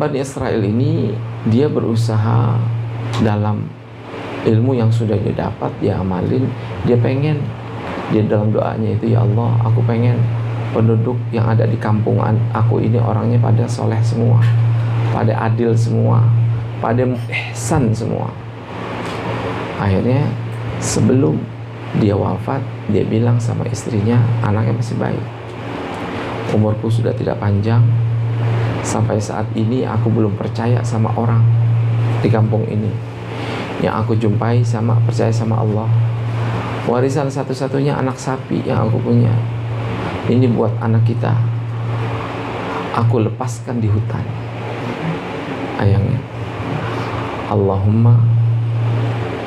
Bani Israel ini dia berusaha dalam ilmu yang sudah dia dapat, dia amalin, dia pengen, dia dalam doanya itu, ya Allah, aku pengen penduduk yang ada di kampung aku ini orangnya pada soleh semua, pada adil semua, pada ihsan semua. Akhirnya sebelum dia wafat, dia bilang sama istrinya, anaknya masih bayi, umurku sudah tidak panjang, sampai saat ini aku belum percaya sama orang di kampung ini. Yang aku jumpai sama percaya sama Allah. Warisan satu-satunya anak sapi yang aku punya, ini buat anak kita, aku lepaskan di hutan. Ayangnya, Allahumma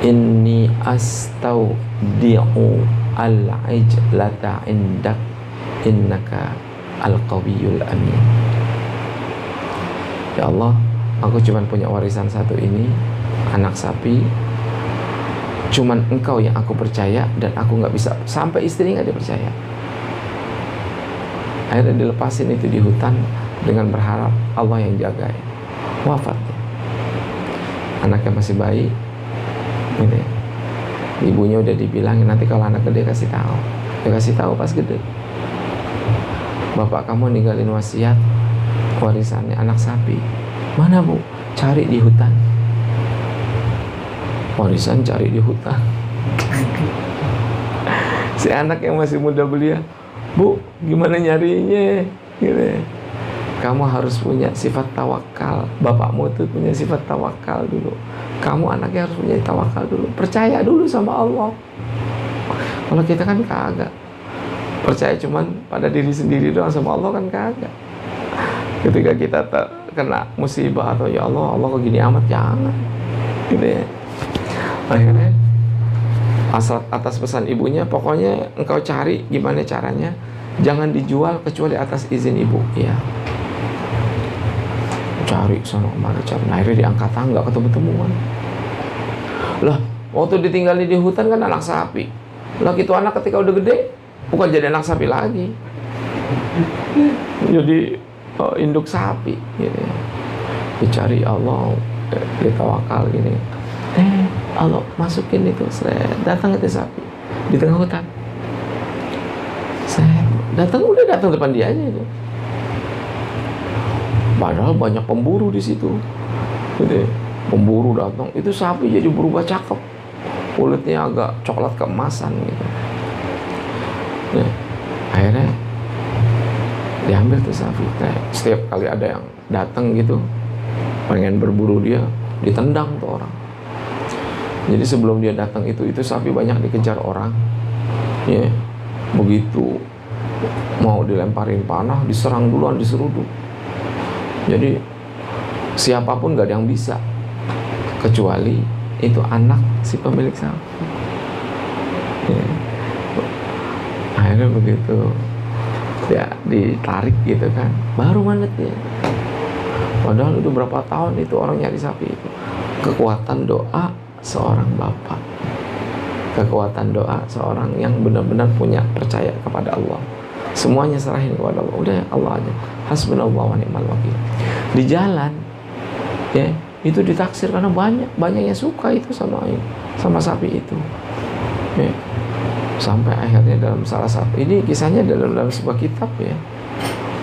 inni astaudi'u al-ijlata indak innaka al-qawiyul amin. Ya Allah, aku cuma punya warisan satu ini, anak sapi, cuman Engkau yang aku percaya, dan aku gak bisa, sampai istri gak dipercaya. Akhirnya dilepasin itu di hutan dengan berharap Allah yang jagain. Wafatnya, anaknya masih bayi gitu ya. Ibunya udah dibilangin, nanti kalau anak gede kasih tahu. Dia kasih tahu pas gede, bapak kamu ninggalin wasiat warisannya anak sapi. Mana bu? Cari di hutan. Warisan cari di hutan. Si anak yang masih muda belia, bu, gimana nyarinya? Gitu. Kamu harus punya sifat tawakal. Bapakmu tuh punya sifat tawakal dulu. Kamu anaknya harus punya tawakal dulu. Percaya dulu sama Allah. Kalau kita kan kagak. Percaya cuman pada diri sendiri doang, sama Allah kan kagak. Ketika kita kena musibah atau ya Allah, Allah kok gini amat, jangan gitu ya. Akhirnya atas pesan ibunya, pokoknya engkau cari gimana caranya, jangan dijual kecuali atas izin ibu ya. Cari sana kemari cari, nah, akhirnya diangkat tangga, ketemu-temuan lah. Waktu ditinggali di hutan kan anak sapi lah, gitu anak ketika udah gede bukan jadi anak sapi lagi, jadi induk sapi gitu. Dicari Allah, ditawakal gini, Allah masukin itu, datang itu sapi di tengah hutan, udah datang depan dia aja itu. Padahal banyak pemburu di situ gitu. Pemburu datang, itu sapi jadi berubah cakep, kulitnya agak coklat keemasan gitu. Nah, akhirnya diambil tuh sapi. Nah, setiap kali ada yang datang gitu pengen berburu dia, ditendang tuh orang. Jadi sebelum dia datang itu sapi banyak dikejar orang ya. Begitu mau dilemparin panah, diserang duluan, diseruduk. Jadi siapapun gak ada yang bisa kecuali itu anak si pemilik sapi ya. Akhirnya begitu ya ditarik gitu kan, baru manetnya. Padahal itu berapa tahun itu orang nyari sapi itu. Kekuatan doa seorang bapak, kekuatan doa seorang yang benar-benar punya percaya kepada Allah, semuanya serahin kepada Allah. Udah Allah aja, hasbunallah wa ni'mal wakil. Di jalan ya itu ditaksir karena banyak yang suka itu sama sapi itu ya. Sampai akhirnya dalam salah satu, ini kisahnya dalam sebuah kitab ya,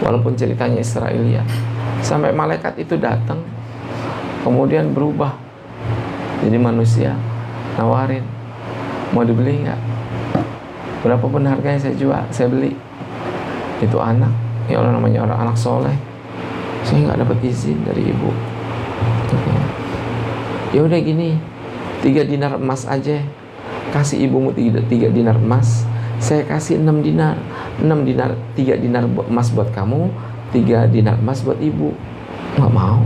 walaupun ceritanya Israiliyat, sampai malaikat itu datang kemudian berubah jadi manusia, nawarin, mau dibeli nggak? Berapapun harganya saya jual, saya beli. Itu anak, ya Allah, namanya orang anak soleh, saya nggak dapat izin dari ibu. Ya udah gini, 3 dinar emas aja, kasih ibumu 3 dinar emas, saya kasih 6 dinar, 3 dinar emas buat kamu, 3 dinar emas buat ibu. Nggak mau.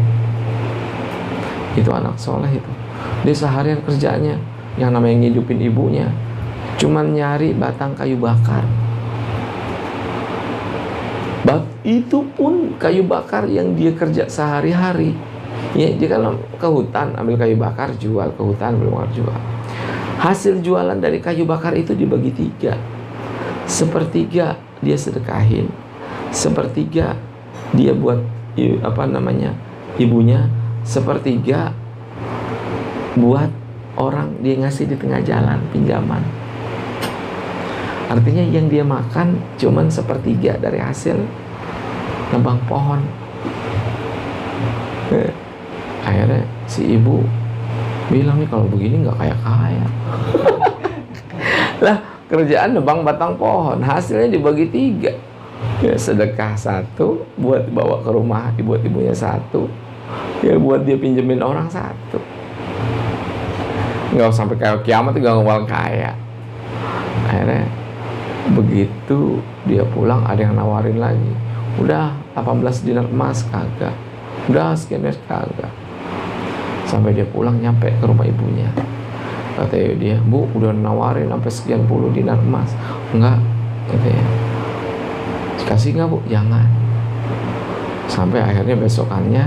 Itu anak soleh itu. Dia seharian kerjanya yang namanya ngidupin ibunya cuman nyari batang kayu bakar. Itu pun kayu bakar yang dia kerja sehari-hari ya. Dia kan ke hutan ambil kayu bakar, jual ke hutan, belum jual. Hasil jualan dari kayu bakar itu dibagi 3. Sepertiga dia sedekahin, sepertiga dia buat ibunya, sepertiga buat orang dia ngasih di tengah jalan pinjaman. Artinya yang dia makan cuman sepertiga dari hasil nebang pohon. Akhirnya si ibu bilang, nih kalau begini nggak kaya-kaya. Lah kerjaan nebang batang pohon, hasilnya dibagi 3. Ya sedekah 1 buat bawa ke rumah buat ibunya 1, ya buat dia pinjemin orang 1. Nggak sampai kayak kiamat juga ngawal kaya. Akhirnya begitu dia pulang, ada yang nawarin lagi, udah 18 dinar emas, kagak. Udah sekian kagak. Sampai dia pulang, nyampe ke rumah ibunya, katanya dia, Bu udah nawarin sampai sekian puluh dinar emas. Enggak, katanya. Kasih nggak Bu? Jangan. Sampai akhirnya besokannya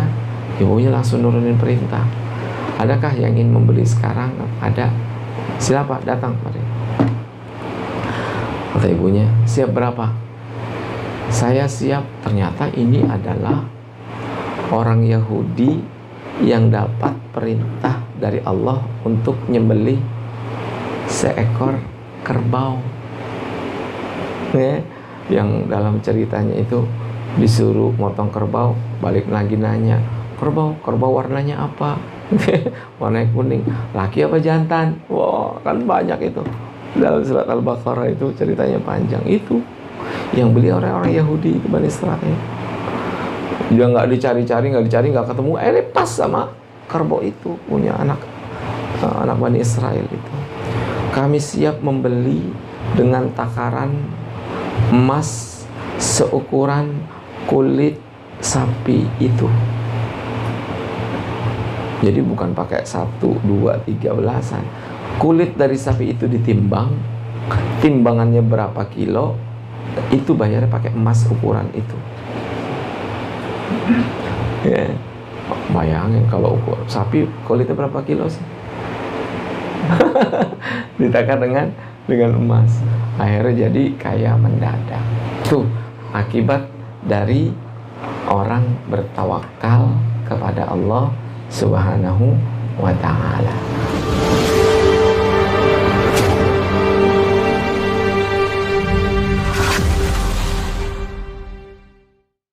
ibunya langsung nurunin perintah, adakah yang ingin membeli sekarang? Ada, siapa datang mari. Kata ibunya, siap berapa? Saya siap. Ternyata ini adalah orang Yahudi yang dapat perintah dari Allah untuk nyembelih seekor kerbau, ya, yang dalam ceritanya itu disuruh motong kerbau, balik lagi nanya, kerbau warnanya apa? Warna kuning. Laki apa jantan? Wah, kan banyak itu. Dalam surat Al-Baqarah itu ceritanya panjang. Itu yang beli orang-orang Yahudi itu, Bani Israil. Dia nggak dicari-cari, nggak ketemu. Pas sama kerbau itu, punya anak Bani Israil itu. Kami siap membeli dengan takaran emas seukuran kulit sapi itu. Jadi bukan pakai 1, 2, 3 belasan. Kulit dari sapi itu ditimbang, timbangannya berapa kilo, itu bayarnya pakai emas ukuran itu. Ya, bayangin kalau ukur sapi kulitnya berapa kilo sih? Ditakar dengan emas. Akhirnya jadi kaya mendadak. Tuh akibat dari orang bertawakal kepada Allah Subhanahu wa ta'ala.